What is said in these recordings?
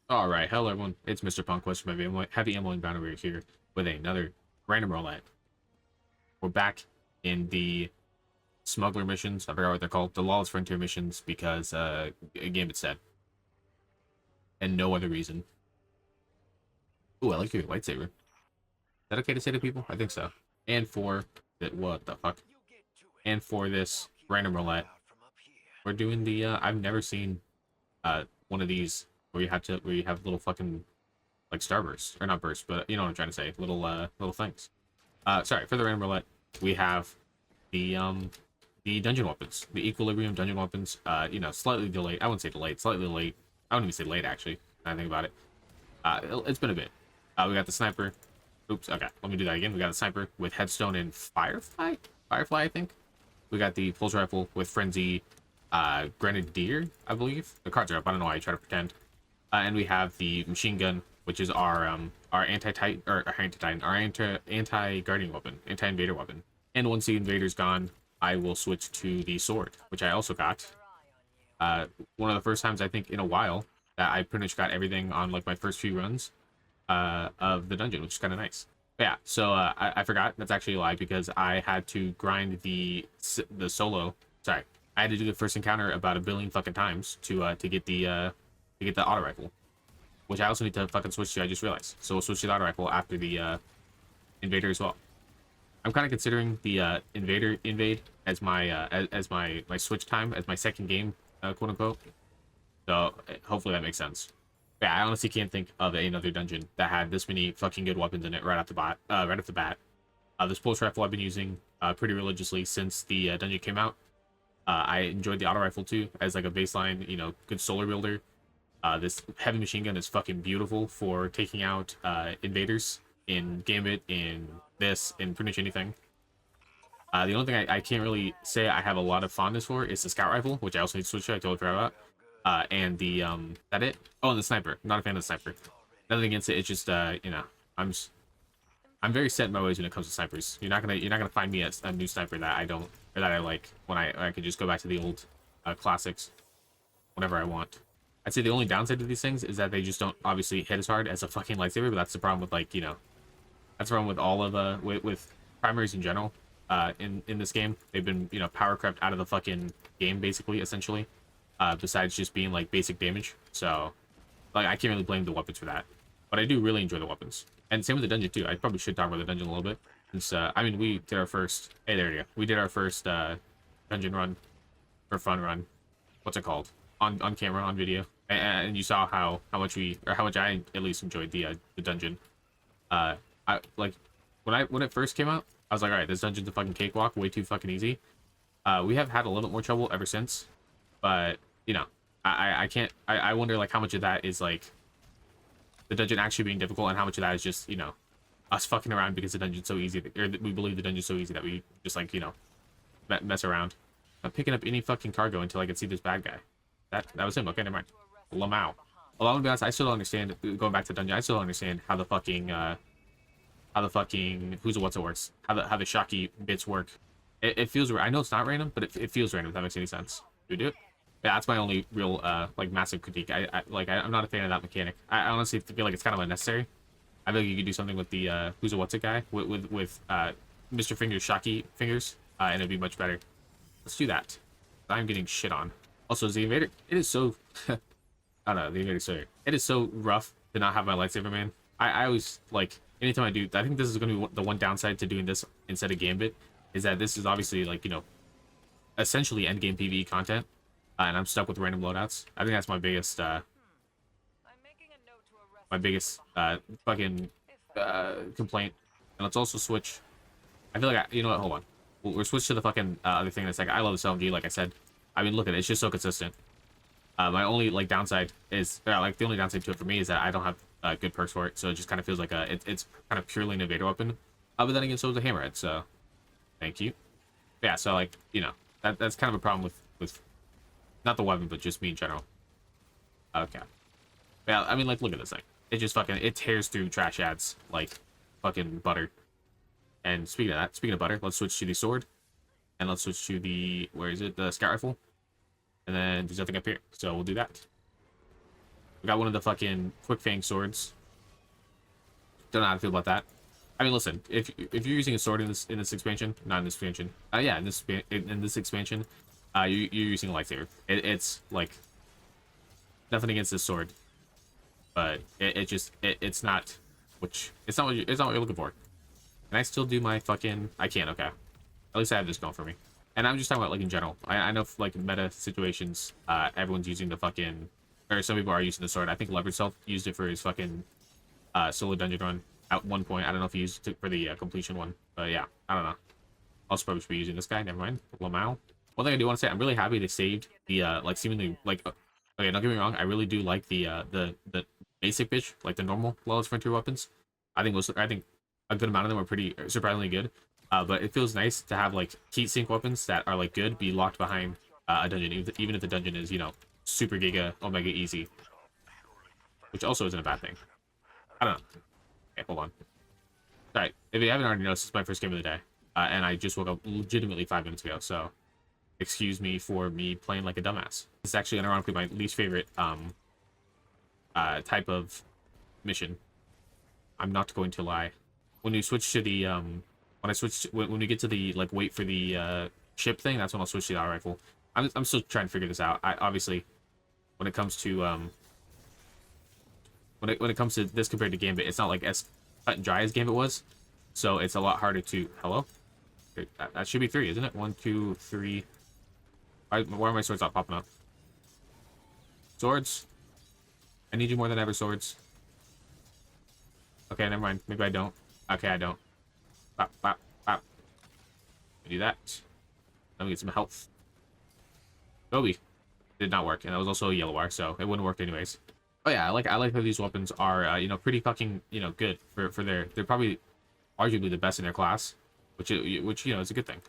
Alright, hello everyone, it's Mr. Punkquest from Heavy Ammo and Boundary here with another random roulette. We're back in the smuggler missions, I forgot what they're called, the Lawless Frontier missions, because, a game it said. And no other reason. Ooh, I like your lightsaber. Is that okay to say to people? I think so. And for, what the fuck? And for this random roulette, we're doing the, I've never seen, one of these where you have little fucking like starbursts, or not bursts, but you know what I'm trying to say, little things. Sorry, for the random roulette, we have the dungeon weapons, the Equilibrium dungeon weapons. Slightly delayed. I wouldn't say delayed, slightly late. I wouldn't even say late actually. When I think about it, it's been a bit. We got the sniper. Oops. Okay, let me do that again. We got the sniper with headstone and firefly. Firefly, I think. We got the pulse rifle with frenzy, grenadier, I believe. The cards are up. I don't know why I try to pretend. And we have the machine gun, which is our anti-titan or our anti-titan, our anti-guardian weapon, anti-invader weapon. And once the invader's gone, I will switch to the sword, which I also got. One of the first times I think in a while that I pretty much got everything on like my first few runs of the dungeon, which is kind of nice. But yeah, so I forgot. That's actually a lie because I had to grind the solo. Sorry, I had to do the first encounter about a billion fucking times to get the auto rifle, which I also need to fucking switch to. I just realized. So we'll switch to the auto rifle after the invader as well. I'm kind of considering the invade as my as my switch time as my second game, quote unquote. So hopefully that makes sense. Yeah, I honestly can't think of another dungeon that had this many fucking good weapons in it right off the bat. Right off the bat. This pulse rifle I've been using pretty religiously since the dungeon came out. I enjoyed the auto rifle too as like a baseline, good solar builder. This heavy machine gun is fucking beautiful for taking out invaders in Gambit, in this, in pretty much anything. The only thing I can't really say I have a lot of fondness for is the scout rifle, which I also need to switch to. I totally forgot about. And the that it? Oh, and the sniper. I'm not a fan of the sniper. Nothing against it. It's just I'm very set in my ways when it comes to snipers. You're not gonna find me a new sniper that I don't or that I like when I could just go back to the old classics whenever I want. I'd say the only downside to these things is that they just don't obviously hit as hard as a fucking lightsaber, but that's the problem with that's the problem with all of with primaries in general. In this game, they've been power crept out of the fucking game basically, essentially. Besides just being like basic damage, so like I can't really blame the weapons for that. But I do really enjoy the weapons, and same with the dungeon too. I probably should talk about the dungeon a little bit. Since I mean, we did our first. Hey, there you go. We did our first dungeon run, or fun run. What's it called? On camera, on video, and you saw how much I at least enjoyed the dungeon. I like when it first came out, I was like, all right, this dungeon's a fucking cakewalk, way too fucking easy. We have had a little bit more trouble ever since, but I can't. I wonder like how much of that is like the dungeon actually being difficult, and how much of that is just us fucking around because the dungeon's so easy, or we believe the dungeon's so easy that we just like mess around. I'm picking up any fucking cargo until I can see this bad guy. That was him. Okay, never mind. Lamau. Well, I'm gonna be honest, I still don't understand. Going back to dungeon, I still don't understand how the fucking who's a what's it works. How the shocky bits work. It feels. I know it's not random, but it feels random. If that makes any sense. Do we do it? Yeah, that's my only real like massive critique. I'm not a fan of that mechanic. I honestly feel like it's kind of unnecessary. I feel like you could do something with the who's a what's it guy with Mr. Fingers shocky fingers, and it'd be much better. Let's do that. I'm getting shit on. Also, the invader. It is so. I don't know. The invader. Sorry. It is so rough to not have my lightsaber, man. I always like anytime I do. I think this is going to be the one downside to doing this instead of Gambit, is that this is obviously like essentially endgame PvE content, and I'm stuck with random loadouts. I think that's my biggest fucking complaint. And let's also switch. I feel like you know what? Hold on. We're switched to the fucking other thing that's like I love this LMG. Like I said, I mean, look at it. It's just so consistent. My only like downside is like the only downside to it for me is that I don't have good perks for it, so it just kind of feels like it's kind of purely an invader weapon. But then again, so is a hammerhead. So thank you. Yeah. So like that's kind of a problem with not the weapon, but just me in general. Okay. Yeah. I mean, like look at this thing. It just fucking it tears through trash ads like fucking butter. And speaking of that, speaking of butter, let's switch to the sword, and let's switch to the scout rifle. And then there's nothing up here, so we'll do that. We got one of the fucking quick fang swords. Don't know how to feel about that. I mean, listen, if you're using a sword in this expansion, not in this expansion, yeah, in this expansion, you're using a lightsaber. It's like nothing against this sword, but it's not it's not what you're looking for. Can I still do my fucking? I can. Okay, at least I have this going for me. And I'm just talking about like in general. I know like meta situations, everyone's using the fucking, or some people are using the sword. I think Leopard Self used it for his fucking solo dungeon run at one point. I don't know if he used it for the completion one, but yeah, I don't know. Also probably should be using this guy. Never mind. Lamau. One thing I do want to say, I'm really happy they saved the like seemingly like okay, don't get me wrong, I really do like the basic bitch, like the normal Lawless Frontier weapons. I think a good amount of them are pretty surprisingly good. But it feels nice to have like heat sink weapons that are like good be locked behind a dungeon, even if the dungeon is, you know, super giga omega easy, which also isn't a bad thing. I don't know. Okay, hold on. Alright, if you haven't already noticed, it's my first game of the day, and I just woke up legitimately 5 minutes ago, so excuse me for me playing like a dumbass. It's actually unironically my least favorite type of mission. I'm not going to lie. When you switch to the when we get to the like wait for the ship thing, that's when I'll switch to the auto rifle. I'm still trying to figure this out. I obviously, when it comes to when it comes to this compared to Gambit, it's not like as cut and dry as Gambit was, so it's a lot harder to. Hello, that should be 3, isn't it? 1, 2, 3. Why are my swords not popping up? Swords. I need you more than ever, swords. Okay, never mind. Maybe I don't. Okay, I don't. Bop, bop, bop. Let me do that. Let me get some health. Kobe. Did not work, and that was also a yellow bar, so it wouldn't work anyways. Oh yeah, I like how these weapons are, you know, pretty fucking, you know, good for they're probably arguably the best in their class, which you know is a good thing.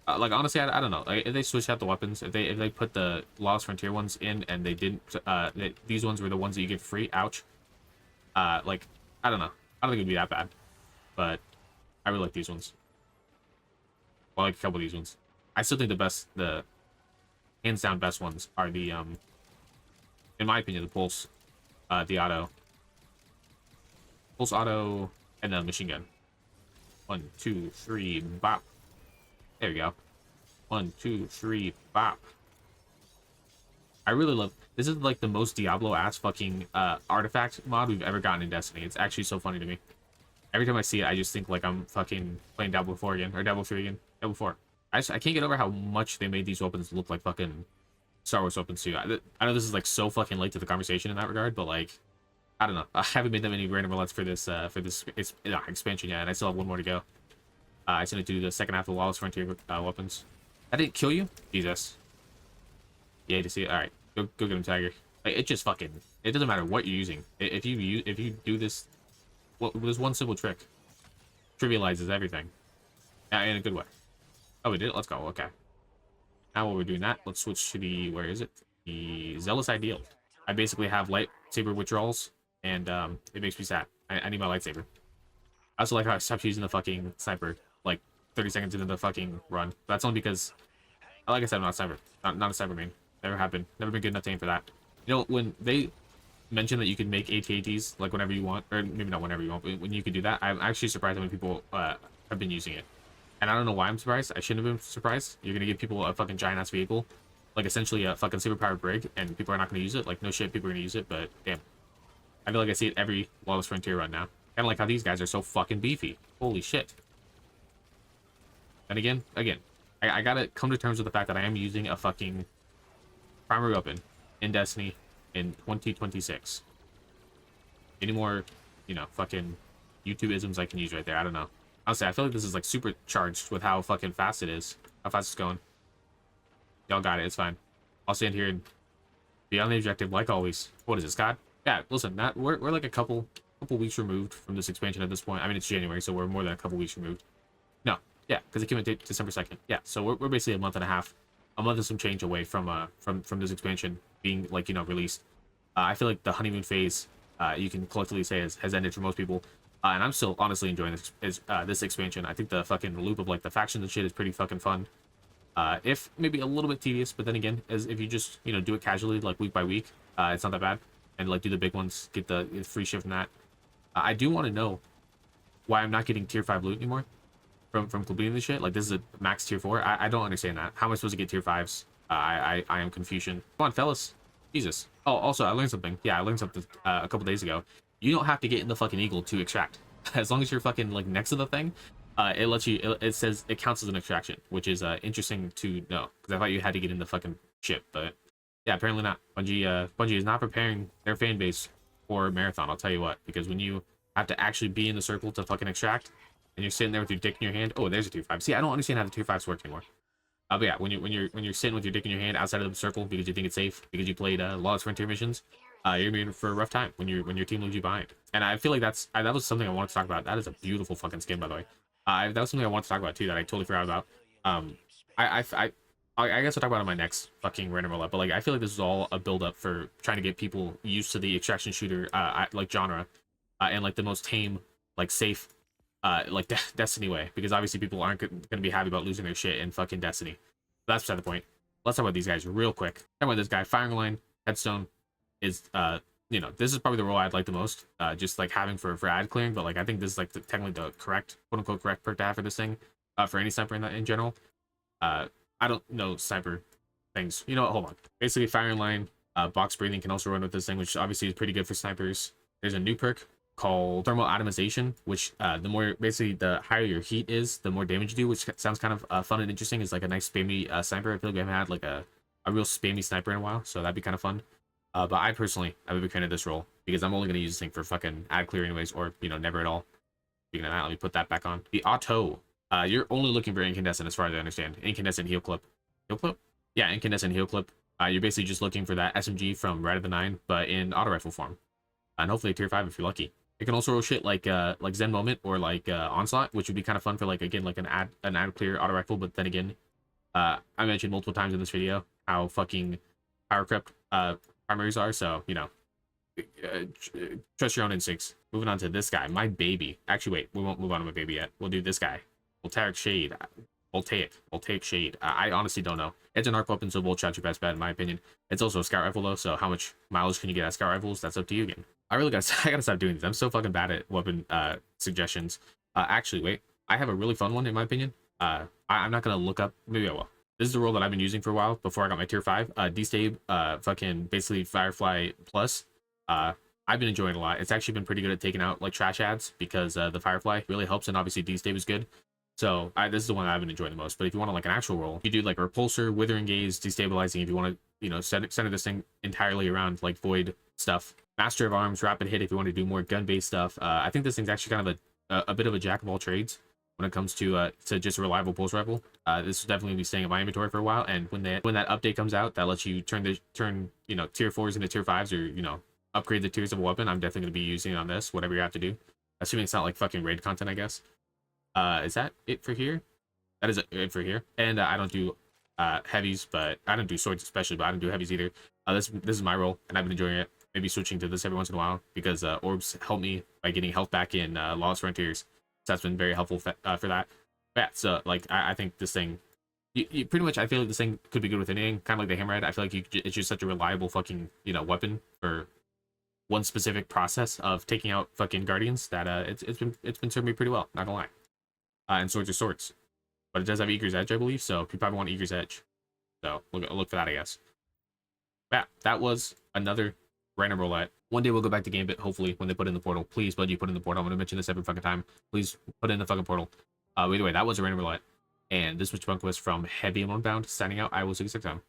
Like honestly, I don't know. Like if they switched out the weapons, if they put the Lost Frontier ones in and they didn't, these ones were the ones that you get free. Ouch. Like I don't know. I don't think it'd be that bad, but I really like these ones. Well, I like a couple of these ones. I still think the hands down best ones are the in my opinion, the Pulse, the Auto, Pulse Auto, and the machine gun. 1, 2, 3, bop. There we go. 1, 2, 3, bop. I really love this. Is like the most Diablo-ass fucking artifact mod we've ever gotten in Destiny. It's actually so funny to me. Every time I see it, I just think like I'm fucking playing Diablo 4 again, or Diablo 3 again. Diablo 4. I can't get over how much they made these weapons look like fucking Star Wars weapons too. I know this is like so fucking late to the conversation in that regard, but like, I don't know. I haven't made that many random roulets for this expansion yet, and I still have one more to go. I just need to do the second half of the Lawless Frontier weapons. That didn't kill you? Jesus. Yeah, to see it. All right, go get him, Tiger. Like, it just fucking. It doesn't matter what you're using. If you do this, well, there's one simple trick. Trivializes everything. Yeah, in a good way. Oh, we did it. Let's go. Okay. Now while we're doing that, let's switch to the, where is it? The Zealous Ideal. I basically have lightsaber withdrawals, and it makes me sad. I need my lightsaber. I also like how I stopped using the fucking sniper like 30 seconds into the fucking run. That's only because, like I said, I'm not a sniper. Not a sniper main. Never have been. Never been good enough to aim for that. You know, when they mentioned that you could make AT-ATs like whenever you want, or maybe not whenever you want, but when you could do that, I'm actually surprised how many people have been using it. And I don't know why I'm surprised. I shouldn't have been surprised. You're gonna give people a fucking giant ass vehicle, like essentially a fucking superpowered brig, and people are not gonna use it. Like no shit, people are gonna use it. But damn, I feel like I see it every Lawless Frontier run now. Kind of like how these guys are so fucking beefy. Holy shit. And again, I gotta come to terms with the fact that I am using a fucking primary weapon in Destiny in 2026. Any more, you know, fucking YouTube-isms I can use right there? I don't know. Honestly, I feel like this is like supercharged with how fucking fast it is. How fast it's going. Y'all got it. It's fine. I'll stand here and be on the objective like always. What is this, God? Yeah, listen, we're like a couple weeks removed from this expansion at this point. I mean, it's January, so we're more than a couple weeks removed. No, yeah, because it came out December 2nd. Yeah, so we're basically a month and some change away from this expansion being, like, you know, released. I feel like the honeymoon phase, you can collectively say has ended for most people. And I'm still honestly enjoying this expansion. I think the fucking loop of like the factions and shit is pretty fucking fun. If maybe a little bit tedious, but then again, as if you just, you know, do it casually, like week by week, it's not that bad. and like do the big ones, get the free shit from that. I do want to know why I'm not getting tier 5 loot anymore from completing this shit. Like, this is a max tier 4. I don't understand that. How am I supposed to get tier 5s? I am confusion. Come on, fellas. Jesus. Oh, also, I learned something. Yeah, I learned something a couple days ago. You don't have to get in the fucking eagle to extract. As long as you're fucking, like, next to the thing, it lets you, it says it counts as an extraction, which is interesting to know. Because I thought you had to get in the fucking ship, but yeah, apparently not. Bungie is not preparing their fan base for marathon, I'll tell you what. Because when you have to actually be in the circle to fucking extract, and you're sitting there with your dick in your hand. Oh, there's a tier 5. See, I don't understand how the tier 5s work anymore. But yeah, when you're sitting with your dick in your hand outside of the circle because you think it's safe, because you played Lawless Frontier missions, you're gonna be in for a rough time when your team leaves you behind. And I feel like that was something I wanted to talk about. That is a beautiful fucking skin, by the way. That was something I wanted to talk about too that I totally forgot about. I guess I'll talk about it in my next fucking random roulette. But like, I feel like this is all a build up for trying to get people used to the extraction shooter like genre, and like the most tame, like safe, like Destiny way, because obviously people aren't gonna be happy about losing their shit in fucking Destiny. That's beside the point. Let's talk about these guys real quick. Talk about this guy. Firing line, headstone is you know, this is probably the role I'd like the most, just like having for ad clearing. But like, I think this is like technically the correct, quote unquote correct perk to have for this thing, for any sniper in general. I don't know sniper things. You know what? Hold on. Basically, firing line, box breathing can also run with this thing, which obviously is pretty good for snipers. There's a new perk called thermal atomization, which the more, basically the higher your heat is, the more damage you do, which sounds kind of fun and interesting. It's like a nice spammy sniper. I feel like we haven't had like a real spammy sniper in a while, so that'd be kind of fun. But I personally, I'm a big fan of this role because I'm only going to use this thing for fucking ad clear anyways, or, you know, never at all. Speaking of that, let me put that back on. The auto, you're only looking for incandescent as far as I understand. Incandescent heal clip. Heal clip? Yeah, incandescent heal clip. You're basically just looking for that SMG from Red of the Nine, but in auto rifle form. And hopefully tier 5 if you're lucky. It can also roll shit like Zen Moment or like Onslaught, which would be kind of fun for like, again, like an ad clear auto rifle. But then again, I mentioned multiple times in this video how fucking power crept primaries are, so you know, trust your own instincts. Moving on to this guy, my baby. Actually, wait, we won't move on to my baby yet. We'll do this guy. Voltaic Shade. Voltaic Shade. I honestly don't know. It's an arc weapon, so bolt shot's your best bet in my opinion. It's also a scout rifle though, so how much mileage can you get at scout rifles? That's up to you again. I gotta stop doing this. I'm so fucking bad at weapon suggestions. Actually, wait. I have a really fun one in my opinion. I'm not gonna look up. Maybe I will. This is the role that I've been using for a while before I got my tier 5. D-Stab, fucking basically Firefly Plus. I've been enjoying it a lot. It's actually been pretty good at taking out like trash ads because the Firefly really helps, and obviously D-Stab is good. So this is the one that I've been enjoying the most. But if you want like an actual role, you do like a repulsor, withering gaze, destabilizing. If you want to, you know, center this thing entirely around like void stuff. Master of Arms, rapid hit. If you want to do more gun-based stuff, I think this thing's actually kind of a bit of a jack of all trades when it comes to just a reliable pulse rifle. This will definitely be staying in my inventory for a while, and when that update comes out that lets you turn you know, tier 4s into tier 5s, or you know, upgrade the tiers of a weapon, I'm definitely going to be using it on this, whatever you have to do, assuming it's not like fucking raid content, I guess. Is that it for here? That is it for here. And I don't do heavies, but I don't do swords especially, but I don't do heavies either. This is my role, and I've been enjoying it. Maybe switching to this every once in a while because orbs help me by getting health back in Lawless Frontiers. So that's been very helpful for that. Yeah, so like I think this thing, you pretty much, I feel like this thing could be good with anything, kind of like the Hammerhead. I feel like it's just such a reliable fucking, you know, weapon for one specific process of taking out fucking guardians that it's been serving me pretty well, not gonna lie. And swords are swords, but it does have Eager's Edge, I believe, so you probably want Eager's Edge. So look for that, I guess. Yeah, that was another random roulette. One day we'll go back to Gambit, hopefully, when they put in the portal. Please, bud, you put in the portal. I'm going to mention this every fucking time. Please put in the fucking portal. Either way, that was a random roulette. And this was Chunk was from Heavy and Unbound, signing out. I will see you next time.